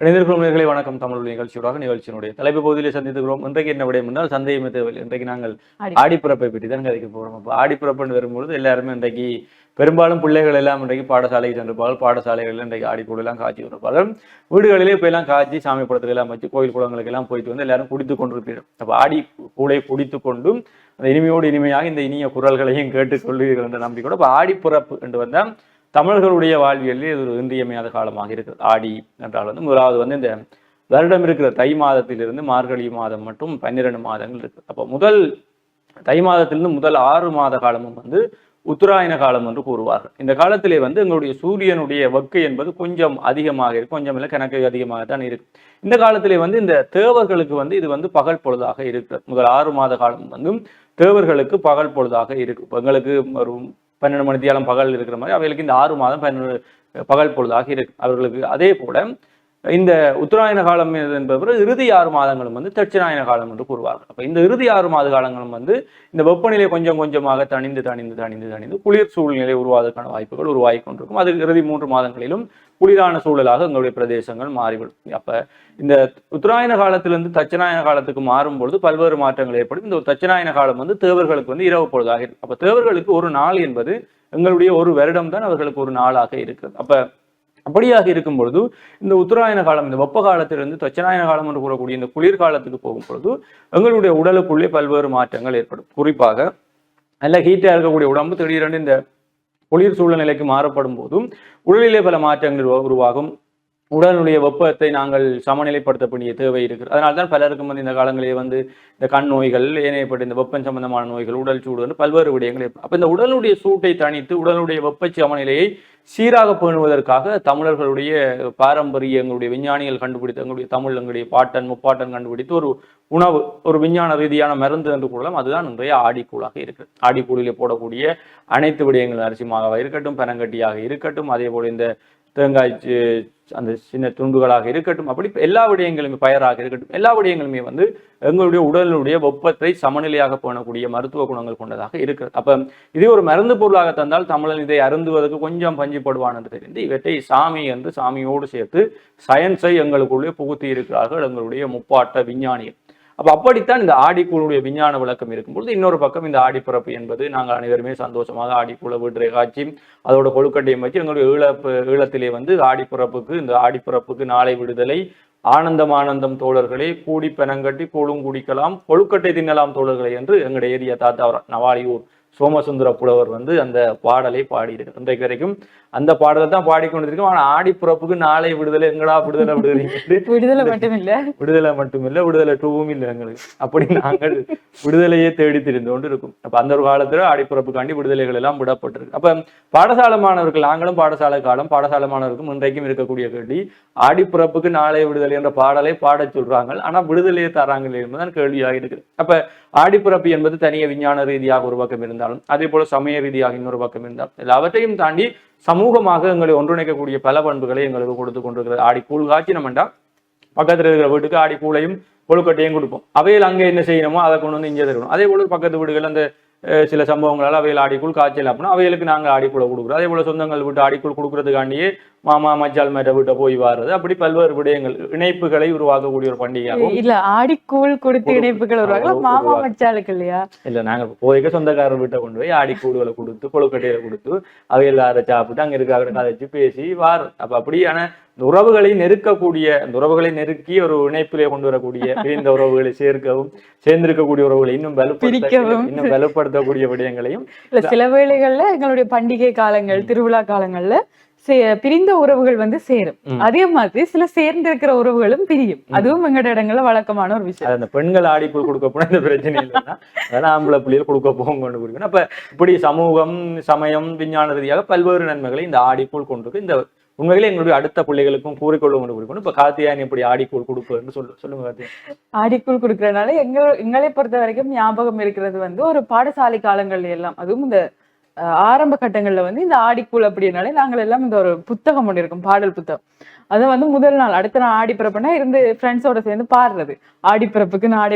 இணைந்திருக்கிறோம் நேயர்களே, வணக்கம். தமிழ் நிகழ்ச்சியினுடைய தலைப்பு பகுதியிலே சந்தித்துக்கிறோம். இன்றைக்கு என்ன விடயம் என்றால் சந்தேகமே தேவையில்லை. இன்றைக்கு நாங்கள் ஆடிப்பிறப்பை பற்றி தான் கதைக்க போகிறோம். அப்போ ஆடிப்பிறப்புன்னு வரும்பொழுது எல்லாருமே இன்றைக்கு பெரும்பாலும் பிள்ளைகள் எல்லாம் இன்றைக்கு பாடசாலைக்கு சென்றிருப்பார்கள். பாடசாலைகளில் இன்றைக்கு ஆடிக்கூடெல்லாம் காட்சி வந்திருப்பார்கள். வீடுகளிலே இப்போ எல்லாம் காய்ச்சி சாமி படத்துக்கு எல்லாம் வச்சு கோயில் குளங்களுக்கு எல்லாம் போயிட்டு வந்து எல்லாரும் குடித்து கொண்டிருப்பீர்கள். அப்போ ஆடி கூடை குடித்து கொண்டும் அந்த இனிமையோடு இனிமையாக இந்த இனிய குரல்களையும் கேட்டுக் கொள்வீர்கள் என்ற நம்பிக்கையோடு இப்போ ஆடிப்பிறப்பு என்று வந்தால் தமிழர்களுடைய வாழ்வியலில் இது ஒரு இன்றியமையாத காலமாக இருக்கிறது. ஆடி என்றால் முதலாவது இந்த வருடம் இருக்கிற தை மாதத்திலிருந்து மார்கழி மாதம் மட்டும் 12 மாதங்கள் இருக்கு. அப்போ முதல் தை மாதத்திலிருந்து முதல் 6 மாத காலமும் உத்தராயண காலம் என்று கூறுவார்கள். இந்த காலத்திலே எங்களுடைய சூரியனுடைய வெக்கை என்பது கொஞ்சம் அதிகமாக இருக்கு, கொஞ்சம் இல்லை கணக்கு அதிகமாகத்தான் இருக்கு. இந்த காலத்திலே இந்த தேவர்களுக்கு இது பகல் பொழுதாக இருக்கிறது. முதல் 6 மாத காலம் தேவர்களுக்கு பகல் பொழுதாக இருக்கு. எங்களுக்கு ஒரு 12 மணித்தியாலம் பகல் இருக்கிற மாதிரி அவைகளுக்கு இந்த 6 மாதம் 12 பகல் பொழுதாக இருக்கு அவர்களுக்கு. அதே போல இந்த உத்தராயண காலம் என்பது இறுதி 6 மாதங்களும் தட்சிணாயன காலம் என்று கூறுவார்கள். அப்ப இந்த இறுதி 6 மாத காலங்களும் இந்த வெப்பநிலை கொஞ்சம் கொஞ்சமாக தணிந்து குளிர் சூழ்நிலை உருவாவதற்கான வாய்ப்புகள் உருவாகி கொண்டிருக்கும். அது இறுதி 3 மாதங்களிலும் குளிரான சூழலாக எங்களுடைய பிரதேசங்கள் மாறிவிடும். அப்ப இந்த உத்தராயண காலத்திலிருந்து தட்சிணாயன காலத்துக்கு மாறும்பொழுது பல்வேறு மாற்றங்கள் ஏற்படும். இந்த தட்சிணாயன காலம் தேவர்களுக்கு இரவு பொழுதாக இருக்கு. அப்ப தேவர்களுக்கு ஒரு நாள் என்பது எங்களுடைய ஒரு வருடம் தான் அவர்களுக்கு ஒரு நாளாக இருக்கிறது. அப்ப அப்படியாக இருக்கும் பொழுது இந்த உத்தராயண காலம், இந்த வெப்ப காலத்திலிருந்து தட்சிணாயன காலம் என்று கூறக்கூடிய இந்த குளிர்காலத்துக்கு போகும் பொழுது எங்களுடைய உடலுக்குள்ளே பல்வேறு மாற்றங்கள் ஏற்படும். குறிப்பாக நல்ல ஹீட்டா இருக்கக்கூடிய உடம்பு திடீரென்று இந்த குளிர் சூழ்நிலைக்கு மாறப்படும் போதும் உடலிலே பல மாற்றங்கள் உருவாகும். உடலுடைய வெப்பத்தை நாங்கள் சமநிலைப்படுத்த வேண்டிய தேவை இருக்கிறது. அதனால்தான் பலருக்கும் இந்த காலங்களிலே இந்த கண் நோய்கள், ஏனையப்பட்ட இந்த வெப்பம் சம்பந்தமான நோய்கள், உடல் சூடு என்று பல்வேறு விடயங்கள் ஏற்படும். அப்ப இந்த உடலுடைய சூட்டை தணித்து உடலுடைய வெப்ப சமநிலையை சீராக பேணுவதற்காக தமிழர்களுடைய பாரம்பரிய எங்களுடைய விஞ்ஞானிகள் கண்டுபிடித்து, எங்களுடைய பாட்டன் முப்பாட்டன் கண்டுபிடித்து ஒரு உணவு, ஒரு விஞ்ஞான ரீதியான மருந்து என்று கூறலாம். அதுதான் இன்றைய ஆடிக்கூழாக இருக்கிறது. ஆடிக்கூழிலே போடக்கூடிய அனைத்து விடயங்கள் அரிசி மாவாக இருக்கட்டும், பனங்கட்டியாக இருக்கட்டும், அதே போல இந்த தேங்காய் அந்த சின்ன துண்டுகளாக இருக்கட்டும், அப்படி எல்லா விடயங்களுமே பயராக இருக்கட்டும், எல்லா விடயங்களுமே எங்களுடைய உடலுடைய வெப்பத்தை சமநிலையாக போனக்கூடிய மருத்துவ குணங்கள் கொண்டதாக இருக்கிறது. அப்ப இதே ஒரு மருந்து பொருளாக தந்தால் தமிழன் இதை அருந்துவதற்கு கொஞ்சம் பஞ்சிப்படுவான் என்று தெரிந்து இவற்றை சாமி என்று சாமியோடு சேர்த்து சயின்ஸை எங்களுக்குள்ளே புகுத்தி இருக்கிறார்கள் எங்களுடைய முப்பாட்ட விஞ்ஞானிகள். அப்ப அப்படித்தான் இந்த ஆடிக்கூழுடைய விஞ்ஞான விளக்கம் இருக்கும்பொழுது இன்னொரு பக்கம் இந்த ஆடிப்பிறப்பு என்பது நாங்கள் அனைவருமே சந்தோஷமாக ஆடிக்கூழ வீட்டை காட்சி அதோட கொழுக்கட்டையும் வச்சு எங்களுடைய ஈழத்திலே ஆடிப்பிறப்புக்கு, இந்த ஆடிப்பிறப்புக்கு நாளை விடுதலை, ஆனந்தம் தோழர்களே, கூடி பெனங்கட்டி கூழும் குடிக்கலாம், கொழுக்கட்டை தின்னலாம் தோழர்களே என்று எங்களுடைய ஏரியா தாத்தா நவாலியூர் சோமசுந்தர புலவர் அந்த பாடலை பாடியிருக்கிறார். இன்றைக்கு வரைக்கும் அந்த பாடலை தான் பாடிக்கொண்டிருக்கோம். ஆனா ஆடிப்பிறப்புக்கு நாளை விடுதலை, எங்களா விடுதலை விடுதலை மட்டுமில்லை, விடுதலை டூவும் இல்லை எங்களுக்கு. அப்படி நாங்கள் விடுதலையே தேடி தெரிந்து கொண்டு இருக்கும். அப்ப அந்த ஒரு காலத்துல ஆடிப்பிறப்புக்காண்டி விடுதலைகள் எல்லாம் விடப்பட்டிருக்கு. அப்ப பாடசாலை மாணவர்கள், நாங்களும் பாடசாலை காலம், பாடசாலை மாணவருக்கும் இன்றைக்கும் இருக்கக்கூடிய கேள்வி, ஆடிப்பிறப்புக்கு நாளை விடுதலை என்ற பாடலை பாட சொல்றாங்க, ஆனா விடுதலையை தராங்க என்பதுதான் கேள்வியாக இருக்குது. அப்ப ஆடிப்பிறப்பு என்பது தனிய விஞ்ஞான ரீதியாக ஒரு பக்கம் இருந்தாலும், அதே போல சமய ரீதியாக இன்னொரு பக்கம் இருந்தாலும், எல்லாவற்றையும் தாண்டி சமூகமாக எங்களை ஒன்றிணைக்கக்கூடிய பல பண்புகளை எங்களுக்கு கொடுத்து கொண்டிருக்கிறது. ஆடி கூழ் காய்ச்சி நம்மண்டா பக்கத்துல இருக்கிற வீட்டுக்கு ஆடி கூழையும் கொழுக்கட்டையும் கொடுப்போம். அவையில் அங்கே என்ன செய்யணுமோ அதை கொண்டு இங்கே தருவோம். அதே போல பக்கத்து வீடுகள் அந்த சில சம்பவங்களால் அவையில் ஆடிக்கூழ் காய்ச்சல் அப்படின்னா அவைகளுக்கு நாங்கள் ஆடிக்கூழ கொடுக்குறோம். அதே போல சொந்தங்கள் வீட்டு ஆடிக்கூழ் கொடுக்கறதுக்காண்டியே மாமா மச்சால் மேட்ட வீட்டை போய் வாருது. அப்படி பல்வேறு விடயங்கள், இணைப்புகளை உருவாக்கக்கூடிய ஒரு பண்டிகையாகும். இல்ல ஆடிக்கூழ் கொடுத்து இணைப்புகள் உருவாங்க, மாமா மச்சாளுக்கு இல்லையா? இல்ல, நாங்க போய்க்க சொந்தக்காரர் வீட்டை கொண்டு போய் ஆடிக்கூடுகளை கொடுத்து கொழுக்கட்டையில கொடுத்து அவையில் யாரை சாப்பிட்டு அங்க இருக்க கதைச்சு பேசி வாரு. அப்ப அப்படியான உறவுகளை நெருக்கக்கூடிய, அந்த உறவுகளை நெருக்கி ஒரு இணைப்பிலே கொண்டு வரக்கூடிய, இந்த உறவுகளை சேர்க்கவும், சேர்ந்திருக்கக்கூடிய உறவுகளை இன்னும் வலுப்படுத்தக்கூடிய விடயங்களையும் சில வேளைகள்ல எங்களுடைய பண்டிகை காலங்கள், திருவிழா காலங்கள்ல பிரிந்த உறவுகள் சேரும். அதே மாதிரி சில சேர்ந்திருக்கிற உறவுகளும் பிரியும். அதுவும் எங்கட இடங்கள்ல வழக்கமான ஒரு விஷயம். அந்த பெண்கள் ஆடிக்குள் கொடுக்க போனா இந்த பிரச்சனை இல்லைன்னா அதெல்லாம் ஆம்பளை பிள்ளைகள் கொடுக்க போகும் கொண்டு கொடுக்கணும். அப்ப இப்படி சமூகம், சமயம், விஞ்ஞான ரீதியாக பல்வேறு நன்மைகளை இந்த ஆடிக்குள் கொண்டிருக்கு. இந்த உண்மையிலே எங்களுடைய அடுத்த பிள்ளைகளுக்கும் கூறிக்கொள்ளும் கொண்டு கொடுக்கணும். இப்ப கார்த்தியாயன் எப்படி ஆடிக்கூழ் கொடுப்பதுன்னு சொல்லுங்க கார்த்தியா. ஆடிக்கூழ் கொடுக்கறதுனால எங்களை பொறுத்த வரைக்கும் ஞாபகம் இருக்கிறது ஒரு பாடசாலை காலங்கள்ல எல்லாம், அதுவும் இந்த ஆரம்ப கட்டங்கள்ல இந்த ஆடிக்கூழ் அப்படின்னாலே நாங்கள் எல்லாம் இந்த ஒரு புத்தகம் ஒன்று இருக்கும், பாடல் புத்தகம். அதை முதல் நாள், அடுத்த நாள் ஆடிப்பிறப்புனா இருந்து ஃப்ரெண்ட்ஸோட சேர்ந்து பாடுறது. ஆடிப்பிறப்புக்கு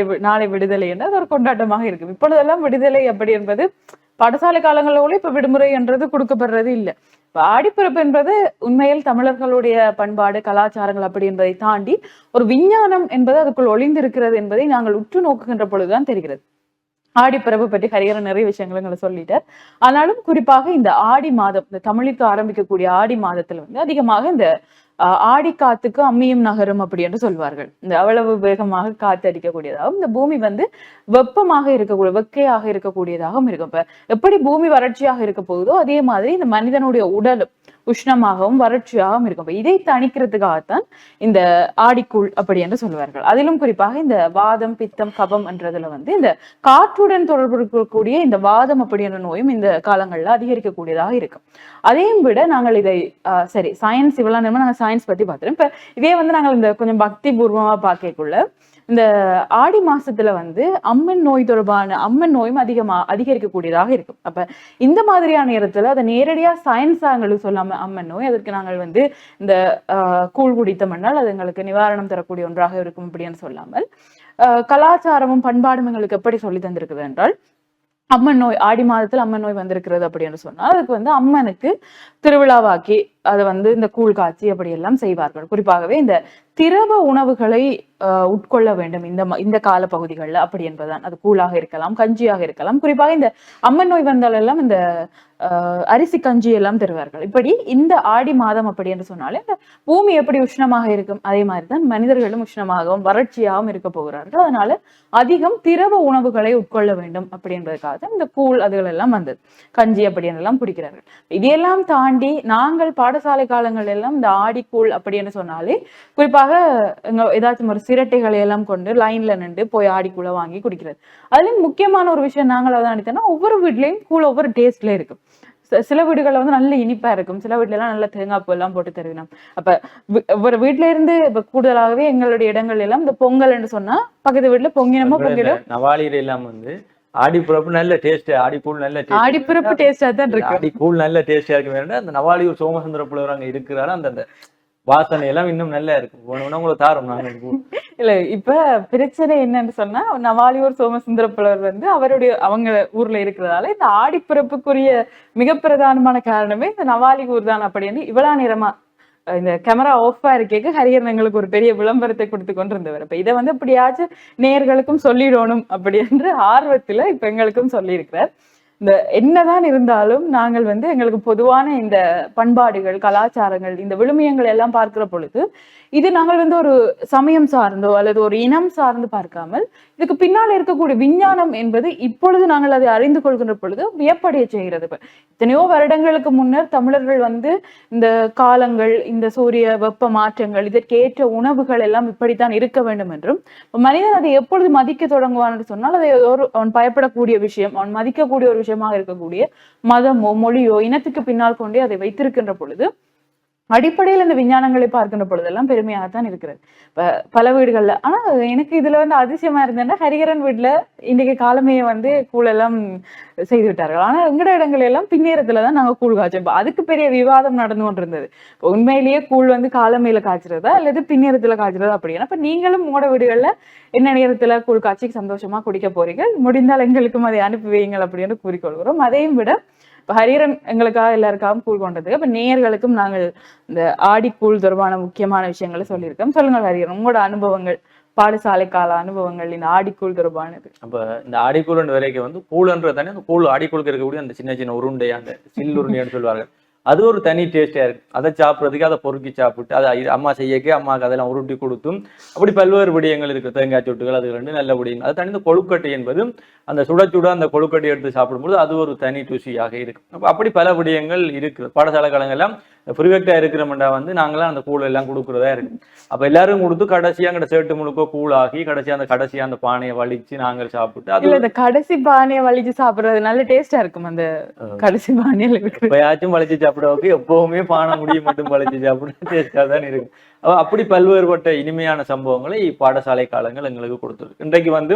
நாளை விடுதலை என்று அது ஒரு கொண்டாட்டமாக இருக்கு. இப்பொழுதெல்லாம் விடுதலை அப்படி என்பது பாடசாலை காலங்களில் இப்ப விடுமுறை என்றது கொடுக்கப்படுறது இல்லை. இப்ப ஆடிப்பிறப்பு என்பது உண்மையில் தமிழர்களுடைய பண்பாடு கலாச்சாரங்கள் அப்படி என்பதை தாண்டி ஒரு விஞ்ஞானம் என்பது அதுக்குள் ஒளிந்திருக்கிறது என்பதை நாங்கள் உற்று நோக்குகின்ற பொழுதுதான் தெரிகிறது. ஆடிப்பிறப்பு பற்றி ஹரிஹரன் நிறைய விஷயங்களை எங்களை சொல்லிட்டார். ஆனாலும் குறிப்பாக இந்த ஆடி மாதம், இந்த தமிழுக்கு ஆரம்பிக்கக்கூடிய ஆடி மாதத்துல வந்து அதிகமாக இந்த ஆடி காத்துக்கு அம்மியும் நகரும் அப்படி என்று சொல்வார்கள். இந்த அவ்வளவு வேகமாக காத்து அடிக்கக்கூடியதாகவும் இந்த பூமி வந்து வெப்பமாக இருக்கக்கூடிய வெக்கையாக இருக்கக்கூடியதாகவும் இருக்கும். இப்ப எப்படி பூமி வறட்சியாக இருக்க போகுதோ அதே மாதிரி இந்த மனிதனுடைய உடலும் உஷ்ணமாகவும் வறட்சியாகவும் இருக்கும். இதை தணிக்கிறதுக்காகத்தான் இந்த ஆடிக்கூழ் அப்படி என்று சொல்வார்கள். அதிலும் குறிப்பாக இந்த வாதம் பித்தம் கபம் என்றதுல வந்து இந்த காற்றுடன் தொடர்பு இருக்கக்கூடிய இந்த வாதம் அப்படி என்ற நோயும் இந்த காலங்கள்ல அதிகரிக்கக்கூடியதாக இருக்கும். அதையும் விட நாங்கள் இதை சரி சயின்ஸ் இவ்வளவு நேரமா நாங்கள் சயின்ஸ் பத்தி பார்த்துறோம். இப்ப இதே வந்து நாங்கள் இந்த கொஞ்சம் பக்தி பூர்வமா பார்க்கக்குள்ள இந்த ஆடி மாசத்துல வந்து அம்மன் நோய் தொடர்பான அம்மன் நோயும் அதிகரிக்கக்கூடியதாக இருக்கும். அப்ப இந்த மாதிரியான நேரத்துல அதை நேரடியா சயின்ஸா எங்களுக்கு சொல்லாம அம்மன் நோய் அதற்கு நாங்கள் வந்து இந்த கூழ் குடித்தோம்னால் அது எங்களுக்கு நிவாரணம் தரக்கூடிய ஒன்றாக இருக்கும் அப்படின்னு சொல்லாமல் கலாச்சாரமும் பண்பாடும் எங்களுக்கு எப்படி சொல்லி தந்திருக்குது என்றால் அம்மன் நோய் ஆடி மாதத்துல அம்மன் நோய் வந்திருக்கிறது அப்படின்னு சொன்னா அதுக்கு வந்து அம்மனுக்கு திருவிழாவாக்கி அதை வந்து இந்த கூழ் காய்ச்சி அப்படி எல்லாம் செய்வார்கள். குறிப்பாகவே இந்த திரவ உணவுகளை உட்கொள்ள வேண்டும் இந்த கால பகுதிகளில் அப்படி என்பதுதான். அது கூழாக இருக்கலாம் கஞ்சியாக இருக்கலாம். குறிப்பாக இந்த அம்மன் நோய் வந்தாலெல்லாம் இந்த அரிசி கஞ்சி எல்லாம் தருவார்கள். இப்படி இந்த ஆடி மாதம் அப்படி என்று சொன்னாலே இந்த பூமி எப்படி உஷ்ணமாக இருக்கும் அதே மாதிரிதான் மனிதர்களும் உஷ்ணமாகவும் வறட்சியாகவும் இருக்க போகிறார்கள். அதனால அதிகம் திரவ உணவுகளை உட்கொள்ள வேண்டும் அப்படி என்பதற்காக இந்த கூழ் அதுகள் எல்லாம் வந்தது. கஞ்சி அப்படி என்றெல்லாம் குடிக்கிறார்கள். இதையெல்லாம் தாண்டி நாங்கள் பாடசாலை காலங்கள் எல்லாம் இந்த ஆடிக்கூழ் அப்படி என்று சொன்னாலே குறிப்பாக ஏதாச்சும் ஒரு சிரட்டைகளை எல்லாம் கொண்டு லைன்ல நின்று போய் ஆடிக்கூழ வாங்கி குடிக்கிறது. அதுலயும் முக்கியமான ஒரு விஷயம் நாங்கள் அதான் அடித்தோம்னா ஒவ்வொரு வீட்லயும் கூழ் ஒவ்வொரு டேஸ்ட்ல இருக்கும். சில வீடுகள்ல வந்து நல்ல இனிப்பா இருக்கும், சில வீட்டுல எல்லாம் நல்ல தேங்காய் பூ எல்லாம் போட்டு தருவினோம். அப்ப ஒரு வீட்டுல இருந்து இப்ப கூடுதலாகவே எங்களுடைய இடங்கள் எல்லாம் இந்த பொங்கல் என்று சொன்னா பக்கத்து வீட்டுல பொங்கினமோ பொங்கலும் நவாலியில எல்லாம் வந்து ஆடிப்பிறப்பு நல்ல டேஸ்ட், ஆடிக்கூழ் நல்ல ஆடிப்பிறப்பு டேஸ்டா தான் இருக்கு. ஆடிக்கூழ் நல்ல டேஸ்டா இருக்கு. வேண்டாம் அந்த நவாலியூர் சோமசுந்தர புலவர் அங்க இருக்கிறாரு, அந்த வாசனை எல்லாம் இன்னும் நல்லா இருக்கும். உங்களுக்கு தாரும் நாங்க இல்ல இப்ப பிரச்சனை என்னன்னு சொன்னா நவாலியூர் சோமசுந்தர புலவர் வந்து அவங்க ஊர்ல இருக்கிறதால இந்த ஆடிப்பிறப்புக்குரிய மிக பிரதானமான காரணமே இந்த நவாலியூர் தான் அப்படின்னு இவ்வளவு நேரமா இந்த கேமரா ஆஃபா இருக்கேக்கு ஹரிஹரன் எங்களுக்கு ஒரு பெரிய விளம்பரத்தை கொடுத்து கொண்டு இருந்தவர். இப்ப இதை வந்து எப்படியாச்சும் நேயர்களுக்கும் சொல்லிடணும் அப்படி என்ற ஆர்வத்துல இப்ப எங்களுக்கும் சொல்லி இருக்கிறார். இந்த என்னதான் இருந்தாலும் நாங்கள் வந்து எங்களுக்கு பொதுவான இந்த பண்பாடுகள் கலாச்சாரங்கள் இந்த விழுமியங்கள் எல்லாம் பார்க்கிற பொழுது இது நாங்கள் வந்து ஒரு சமயம் சார்ந்தோ அல்லது ஒரு இனம் சார்ந்து பார்க்காமல் இதுக்கு பின்னால் இருக்கக்கூடிய விஞ்ஞானம் என்பது இப்பொழுது நாங்கள் அதை அறிந்து கொள்கின்ற பொழுது வியப்படைய செய்கிறது. எத்தனையோ வருடங்களுக்கு முன்னர் தமிழர்கள் வந்து இந்த காலங்கள் இந்த சூரிய வெப்ப மாற்றங்கள் இதற்கேற்ற உணவுகள் எல்லாம் இப்படித்தான் இருக்க வேண்டும் என்றும் மனிதன் அதை எப்பொழுது மதிக்க தொடங்குவான் என்று சொன்னால் அதை அவன் பயப்படக்கூடிய விஷயம் அவன் மதிக்கக்கூடிய ஒரு விஷயமாக இருக்கக்கூடிய மதமோ மொழியோ இனத்துக்கு பின்னால் கொண்டே அதை வைத்திருக்கின்ற பொழுது அடிப்படையில் இந்த விஞ்ஞானங்களை பார்க்கின்ற பொழுதெல்லாம் பெருமையாகத்தான் இருக்கிறது பல வீடுகள்ல. ஆனா எனக்கு இதுல வந்து அதிசயமா இருந்தேன்னா ஹரிஹரன் வீட்டுல இன்றைக்கு காலமையை வந்து கூழ் எல்லாம் செய்து விட்டார்கள். ஆனா எங்கட இடங்கள் எல்லாம் பின்னேரத்துலதான் நாங்க கூழ் காய்ச்சோம். அதுக்கு பெரிய விவாதம் நடந்து கொண்டு இருந்தது. உண்மையிலேயே கூழ் வந்து காலமையில காய்ச்சறதா அல்லது பின்னேரத்துல காய்ச்சறதா அப்படின்னா இப்ப நீங்களும் உங்களோட வீடுகள்ல என்ன நேரத்துல கூழ் காய்ச்சி சந்தோஷமா குடிக்க போறீங்க, முடிந்தால் எங்களுக்கும் அதை அனுப்பி வையுங்கள் அப்படின்னு கூறிக்கொள்கிறோம். அதையும் விட இப்ப ஹரிஹரன் எங்களுக்காக எல்லாருக்காகவும் கூழ் கொண்டது. அப்ப நேயர்களுக்கும் நாங்கள் இந்த ஆடிக்கூழ் தொடர்பான முக்கியமான விஷயங்களை சொல்லியிருக்கோம். சொல்லுங்க ஹரிஹரன், உங்களோட அனுபவங்கள் பாடசாலை கால அனுபவங்கள் இந்த ஆடிக்கூழ் தொடர்பானது. அப்ப இந்த ஆடிக்கூழ் வரைக்கும் வந்து கூழ்ன்றது தானே அந்த கூழ் ஆடிக்கூழுக்கு இருக்கக்கூடிய அந்த சின்ன சின்ன உருண்டை அந்த சில்லுருண்டைன்னு சொல்லுவாங்க. அது ஒரு தனி டேஸ்டா இருக்கு. அதை சாப்பிட்றதுக்கு அதை பொறுக்கி சாப்பிட்டு அதை அம்மா செய்யக்கு அம்மாவுக்கு அதெல்லாம் உருட்டி கொடுத்தும் அப்படி பல்வேறு விடயங்கள் இருக்கு. தேங்காய் சொட்டுகள் அது ரெண்டு நல்ல விடயம். அது தனி கொழுக்கட்டை என்பது அந்த சுடச்சுட அந்த கொழுக்கட்டை எடுத்து சாப்பிடும்போது அது ஒரு தனி ருசியாக இருக்கு. அப்படி பல விடயங்கள் இருக்கு. பாடசாலை காலங்கள்லாம் ப்ரிஃபெக்டா இருக்கிறோம்டா வந்து நாங்களாம் அந்த கூழ் எல்லாம் கொடுக்குறதா இருக்கு. அப்ப எல்லாரும் கொடுத்து கடைசியா அங்கிட்ட சேட்டு முழுக்க கூழாகி கடைசியா அந்த பானையை வலிச்சு நாங்கள் சாப்பிட்டு அது அந்த கடைசி பானையை வலிச்சு சாப்பிடுறது நல்ல டேஸ்டா இருக்கும். அந்த கடைசி பானையில எப்பயாச்சும் வலிச்சு சாப்பிடுறதுக்கு எப்பவுமே பானை முடிய மட்டும் வலிச்சு சாப்பிட டேஸ்டா தான் இருக்கும். அப்படி பல்வேறுபட்ட இனிமையான சம்பவங்களை பாடசாலை காலங்கள் எங்களுக்கு கொடுத்துருக்கு. இன்றைக்கு வந்து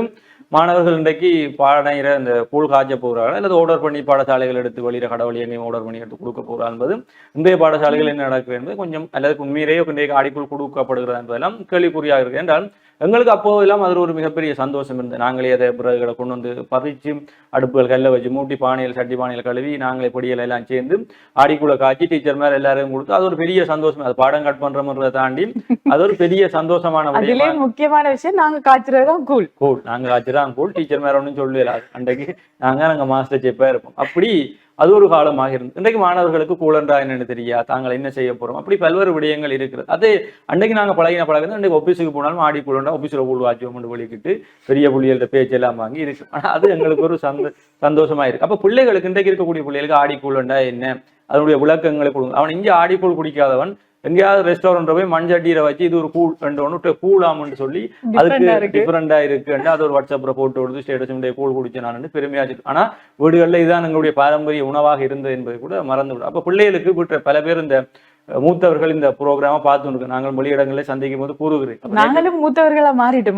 மாணவர்கள் இன்றைக்கு பாடநேர இந்த கூழ் காய்ச்ச போகிறார்கள் அல்லது ஆர்டர் பண்ணி பாடசாலைகள் எடுத்து வெளியிட கடவுள் எங்கேயும் ஆர்டர் பண்ணி எடுத்து கொடுக்க போகிறார் என்பது இன்றைய பாடசாலைகள் என்ன நடக்குது என்பது கொஞ்சம் அல்லது உண்மையிலேயே இன்றைக்கு ஆடிக்குள் கொடுக்கப்படுகிறது என்பதெல்லாம் கேள்விக்குறியாக இருக்கு. என்றால் எங்களுக்கு அப்போதெல்லாம் அதில் ஒரு மிகப்பெரிய சந்தோஷம் இருந்தது. நாங்களே அதை பிறகுகளை கொண்டு வந்து பறிச்சு அடுப்புகள் கல்ல வச்சு மூட்டி பானையில் சட்டி பானையில் கழுவி நாங்களே பொடியல் எல்லாம் சேர்ந்து ஆடிக்குள்ள காய்ச்சி டீச்சர் மேல எல்லாரும் கொடுத்து அது ஒரு பெரிய சந்தோஷம். அது பாடம் கட் பண்றோம்ன்றதை தாண்டி அது ஒரு பெரிய சந்தோஷமான முக்கியமான விஷயம். நாங்க காய்ச்சறதுதான் கூல் நாங்க காய்ச்சதான் கூல். டீச்சர் மேல ஒன்றும் சொல்லல. அன்றைக்கு நாங்க மாஸ்டர் செப்பா இருப்போம். அப்படி அது ஒரு காலமாக இருந்து இன்றைக்கு மாணவர்களுக்கு கூலன்றா என்னன்னு தெரியா, தாங்கள் என்ன செய்ய போறோம், அப்படி பல்வேறு விடயங்கள் இருக்கிறது. அது அன்றைக்கு நாங்க பழகின அன்றைக்கு ஆபீஸுக்கு போனாலும் ஆடி கூலண்டா ஆபீஸ்ல கூழ் வாட்சியம் கொண்டு வெளிக்கிட்டு பெரிய புள்ளிகள பேச்செல்லாம் வாங்கி இருக்கு. ஆனா அது எங்களுக்கு ஒரு சந்தோஷமா இருக்கு. அப்ப பிள்ளைகளுக்கு இன்றைக்கு இருக்கக்கூடிய பிள்ளைகளுக்கு ஆடி கூலண்டா என்ன, அதனுடைய விளக்கங்களை கொடுங்க. அவன் இங்கே ஆடிக்கூழ் குடிக்காதவன் எங்கேயாவது ரெஸ்டாரண்ட் போய் மஞ்சட்டீரை வச்சு இது ஒரு கூழ் ரெண்டு கூழாமன்னு சொல்லி அதுக்கு டிஃபரெண்டா இருக்குன்னு அது ஒரு வாட்ஸ்அப்ல போட்டு கொடுத்து ஸ்டேட்டஸ் கூழ் குடிச்சு நான் பெருமையாச்சு. ஆனா வீடுகளில் இதுதான் எங்களுடைய பாரம்பரிய உணவாக இருந்தது என்பதை கூட மறந்து விடும். அப்ப பிள்ளைகளுக்கு வீட்டு பல பேர் இந்த மூத்தவர்கள் இந்த ப்ரோக்ராம பார்த்து நாங்கள் வெளியிடங்களே சந்திக்கும் போது கூறுகிறேன், நாங்களும் மூத்தவர்களா மாறிட்டு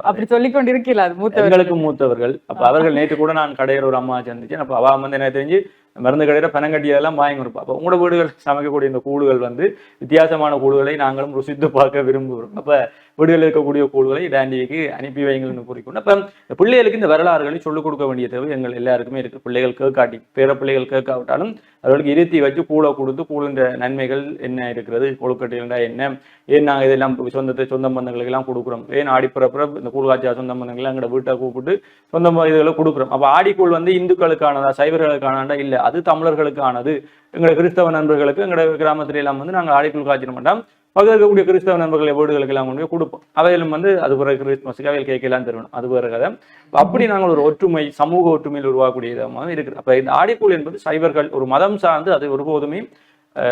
அப்படி சொல்லிக் கொண்டிருக்கல. அது மூத்தவர்களுக்கு மூத்தவர்கள். அப்ப அவர்கள் நேற்று கூட நான் கடையில் ஒரு அம்மா சந்திச்சேன். அப்ப அவ வந்து என்ன தெரிஞ்சு மருந்து கடையில பனங்கட்டியெல்லாம் வாங்கி கொடுப்போம். அப்போ உங்களோட வீடுகள் சமைக்கக்கூடிய இந்த கூடுகள் வந்து வித்தியாசமான கூடுகளை நாங்களும் ருசித்து பார்க்க விரும்புகிறோம். அப்ப வீடுகளில் இருக்கக்கூடிய கூடுகளை டாண்டிக்கு அனுப்பி வைங்கள்னு குறிக்கணும். அப்ப பிள்ளைகளுக்கு இந்த வரலாறுகளை சொல்லிக் கொடுக்க வேண்டிய தேவை எங்கள் எல்லாருக்குமே இருக்கு. பிள்ளைகள் கேட்காட்டி பேர பிள்ளைகள் கேட்காவிட்டாலும் அவர்களுக்கு இருத்தி வச்சு கூழை கொடுத்து கூழுன்ற நன்மைகள் என்ன இருக்கிறது, கொழுக்கட்டைகள்டா என்ன, ஏன் நாங்கள் இதெல்லாம் சொந்த பந்தங்களுக்கு எல்லாம் கொடுக்குறோம், ஏன் ஆடிப்பிறப்புற இந்த கூழ்காட்சியா சொந்த பந்தங்கள் எங்களோட வீட்டை கூப்பிட்டு சொந்த இதுகளை கொடுக்குறோம். அப்ப ஆடிக்கூழ் வந்து இந்துக்களுக்கானதா சைவர்களுக்கானதா இல்லை, அது தமிழர்களுக்கானது. எங்களை கிறிஸ்தவ நண்பர்களுக்கு எங்களோட கிராமத்துல எல்லாம் வந்து நாங்கள் ஆடிக்கூழ் காய்ச்சிட மாட்டோம். பக்கத்தில் இருக்கக்கூடிய கிறிஸ்தவ நண்பர்களை வீடுகளுக்கு எல்லாம் கொண்டு போய் கொடுப்போம். அவையிலும் வந்து அது பிறகு கிறிஸ்துமஸுக்கு அவையில் கேட்கலாம் தருவணும். அது பிறகு கதை. அப்படி நாங்கள் ஒரு ஒற்றுமை சமூக ஒற்றுமையில் உருவாக்கக்கூடிய விதமாக இருக்குது. அப்ப இந்த ஆடிக்கூழ் என்பது சைவர்கள் ஒரு மதம் சார்ந்து அது ஒருபோதுமே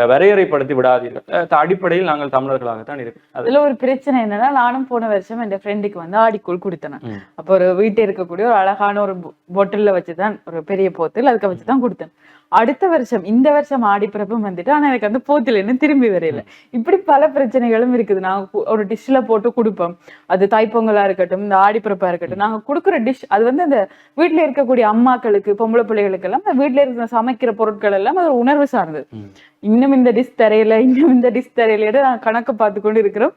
வரையறைப்படுத்தி விடாதீர்கள். அடிப்படையில் நாங்கள் தமிழர்களாகத்தான் இருக்கு. அதுல ஒரு பிரச்சனை என்னன்னா, நானும் போன வருஷம் என் ஃப்ரெண்டுக்கு வந்து ஆடிக்கூழ் கொடுத்தேன். அப்ப ஒரு வீட்டை இருக்கக்கூடிய ஒரு அழகான ஒரு பொட்டில்ல வச்சுதான், ஒரு பெரிய போத்தில் அதுக்கு வச்சுதான் கொடுத்தேன். அடுத்த வருஷம் இந்த வருஷம் ஆடிப்பிறப்பும் வந்துட்டு, ஆனா எனக்கு வந்து போத்திலன்னு திரும்பி வரையில. இப்படி பல பிரச்சனைகளும் இருக்குது. நாங்க ஒரு டிஷ்ல போட்டு கொடுப்போம். அது தைப்பொங்கலா இருக்கட்டும், இந்த ஆடிப்பிறப்பா இருக்கட்டும், நாங்க கொடுக்குற டிஷ் அது வந்து அந்த வீட்டுல இருக்கக்கூடிய அம்மாக்களுக்கு பொம்பளை பிள்ளைகளுக்கு எல்லாம் வீட்டுல இருக்கிற சமைக்கிற பொருட்கள் எல்லாம் அது உணர்வு சார்ந்தது. இன்னும் இந்த டிஷ் தரையில நாங்க கணக்கு பார்த்து கொண்டு இருக்கிறோம்.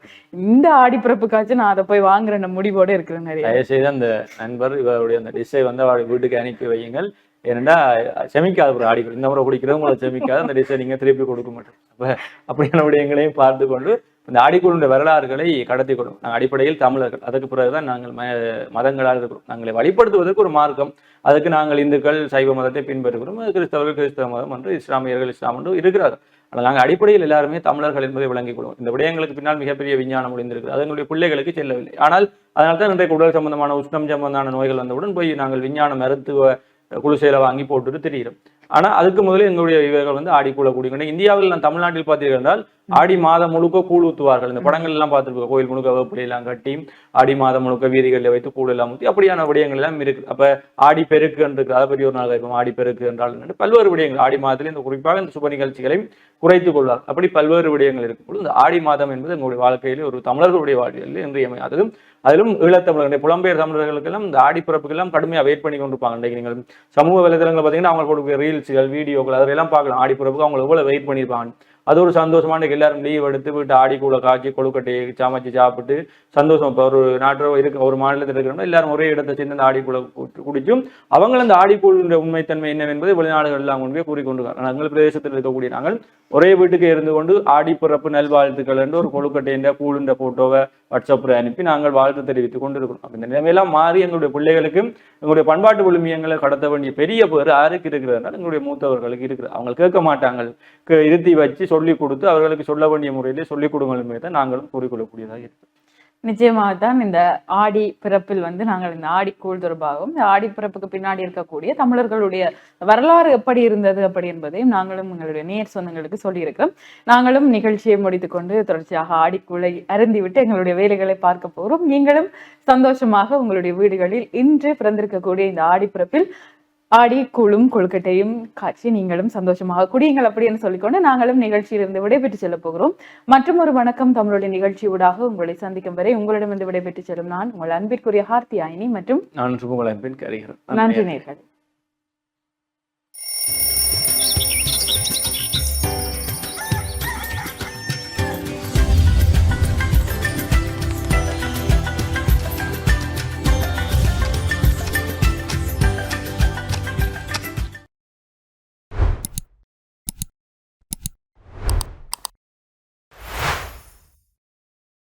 இந்த ஆடிப்பிறப்புக்காச்சும் நான் அதை போய் வாங்குற முடிவோட இருக்கிறேன். நிறைய செய்த அந்த நண்பர் இவருடைய அந்த டிஷ்ஷை வந்து அவருடைய வீட்டுக்கு அனுப்பி வையுங்கள். ஏன்னா செமிக்காத ஒரு ஆடிக்கூழ் இந்த முறை குடிக்கிறவங்களை செமிக்காத அந்த டிஷ்ஷை நீங்க திருப்பி கொடுக்க மாட்டோம். அப்ப அப்படியான விடயங்களையும் பார்த்து கொண்டு இந்த ஆடிக்கூழுடைய வரலாறுகளை கடத்தி கொள்ளும். நாங்கள் அடிப்படையில் தமிழர்கள். அதுக்கு பிறகுதான் நாங்கள் மதங்களாக இருக்கிறோம். நாங்களை வழிபடுத்துவதற்கு ஒரு மார்க்கம். அதுக்கு நாங்கள் இந்துக்கள் சைவ மதத்தை பின்பற்றுகிறோம். கிறிஸ்தவர்கள் கிறிஸ்தவ மதம் என்று, இஸ்லாமியர்கள் இஸ்லாம் என்று இருக்கிறார்கள். ஆனால் நாங்கள் அடிப்படையில் எல்லாருமே தமிழர்கள் என்பதை விளங்கிக் கொள்வோம். இந்த விடயங்களுக்கு பின்னால் மிகப்பெரிய விஞ்ஞானம் முடிந்திருக்கு. அது எங்களுடைய பிள்ளைகளுக்கு செல்லவில்லை. ஆனால் அதனால தான் இன்றைக்கு உடல் சம்பந்தமான உஷ்ணம் சம்பந்தமான நோய்கள் வந்தவுடன் போய் நாங்கள் விஞ்ஞான மருத்துவ குளிசையில வாங்கி போட்டுட்டு தெரிகிறோம். ஆனா அதுக்கு முதல்ல எங்களுடைய இவர்கள் வந்து ஆடிக்கூழ குடிக்கணும். இந்தியாவில் நான் தமிழ்நாட்டில் பார்த்தீர்கள் என்றால் ஆடி மாதம் முழுக்க கூழ் ஊத்துவார்கள். இந்த படங்கள் எல்லாம் பார்த்துருப்போம். கோயில் முழுக்க வேப்பிலை எல்லாம் கட்டி ஆடி மாதம் முழுக்க வீதிகளில் வைத்து கூழ் எல்லாம் ஊற்றி அப்படியான விடயங்கள் எல்லாம் இருக்கு. அப்ப ஆடி பெருக்கு என்று அதை பற்றி ஒரு நாள் வைப்போம். ஆடி பெருக்கு என்றால் பல்வேறு விடயங்கள் ஆடி மாதத்தில் இந்த குறிப்பாக இந்த சுப நிகழ்ச்சிகளையும் குறைத்துக் கொள்வார். அப்படி பல்வேறு விடயங்கள் இருக்கும். இந்த ஆடி மாதம் என்பது எங்களுடைய வாழ்க்கையிலே ஒரு தமிழர்களுடைய வாழ்க்கையில் இன்றியமையாதது. அதிலும் ஈழத்தமிழர்களுடைய புலம்பெயர் தமிழர்களுக்கெல்லாம் இந்த ஆடிப்பிறப்புக்கெல்லாம் கடுமையாக வெயிட் பண்ணி கொண்டிருப்பாங்க. இன்றைக்கு நீங்கள் சமூக வலைதளங்கள் பார்த்தீங்கன்னா அவங்க கொடுக்குற ரீல்ஸுகள் வீடியோக்கள் அதெல்லாம் பார்க்கலாம். ஆடிப்பிறப்புக்கு அவங்க எவ்வளவு வெயிட் பண்ணியிருப்பாங்க. அது ஒரு சந்தோஷமான எல்லாரும் லீவ் எடுத்து விட்டு ஆடிக்கூழ காய்ச்சி கொழுக்கட்டையை சமைச்சு சாப்பிட்டு சந்தோஷம். இப்போ ஒரு நாட்டோ இருக்கு, ஒரு மாநிலத்தில் இருக்கிறோம்னா எல்லாரும் ஒரே இடத்தை சேர்ந்து அந்த ஆடிக்கூழ குடிச்சும் அவங்க அந்த ஆடிக்கூழுடைய உண்மைத்தன்மை என்னவென்பதை வெளிநாடுகள் எல்லாம் கொண்டு போய் கூறிக்கொண்டிருக்காங்க. நாங்கள் பிரதேசத்தில் இருக்கக்கூடிய நாங்கள் ஒரே வீட்டுக்கு இருந்து கொண்டு ஆடிப்பிறப்பு நல்வாழ்த்துக்கள் என்று ஒரு கொழுக்கட்டைன்ற கூழுன்ற போட்டோவை வாட்ஸ்அப்பில் அனுப்பி நாங்கள் வாழ்த்து தெரிவித்துக் கொண்டு இருக்கிறோம். அப்ப இந்த நிலைமையெல்லாம் மாறி எங்களுடைய பிள்ளைகளுக்கு எங்களுடைய பண்பாட்டு விழுமியங்களை கடத்த வேண்டிய பெரிய பேர் யாருக்கு இருக்கிறதுனால எங்களுடைய மூத்தவர்களுக்கு இருக்குது. அவங்க கேட்க மாட்டாங்க. இருத்தி வச்சு சொல்லிக் கொடுத்து அவர்களுக்கு சொல்ல வேண்டிய முறையிலே சொல்லிக் கொடுங்களுமே தான் நாங்களும் கூறிக்கொள்ளக்கூடியதாக இருக்கு. நிச்சயமாகத்தான் இந்த ஆடி பிறப்பில் வந்து நாங்கள் இந்த ஆடிக்கூழ் தொடர்பாகவும் இந்த ஆடி பிறப்புக்கு பின்னாடி இருக்கக்கூடிய தமிழர்களுடைய வரலாறு எப்படி இருந்தது அப்படி என்பதையும் நாங்களும் எங்களுடைய நேர் சொந்தங்களுக்கு சொல்லியிருக்கிறோம். நாங்களும் நிகழ்ச்சியை முடித்துக்கொண்டு தொடர்ச்சியாக ஆடிக்கூழை அருந்திவிட்டு எங்களுடைய வேலைகளை பார்க்க போகிறோம். நீங்களும் சந்தோஷமாக உங்களுடைய வீடுகளில் இன்று பிறந்திருக்கக்கூடிய இந்த ஆடி பிறப்பில் ஆடி கூழும் கொழுக்கட்டையும் காட்சி நீங்களும் சந்தோஷமாக குடியுங்கள் அப்படின்னு சொல்லிக்கொண்டு நாங்களும் நிகழ்ச்சியிலிருந்து விடைபெற்று செல்ல போகிறோம். மற்றும் ஒரு வணக்கம் தமிழுடைய நிகழ்ச்சியூடாக உங்களை சந்திக்கும் வரை உங்களிடமிருந்து விடைபெற்று செல்லும் நான் உங்கள் அன்பிற்குரிய ஹார்த்தி ஆயினி மற்றும் நான் உங்கள் அன்பின் கரிகரன். நன்றி நேயர்களே.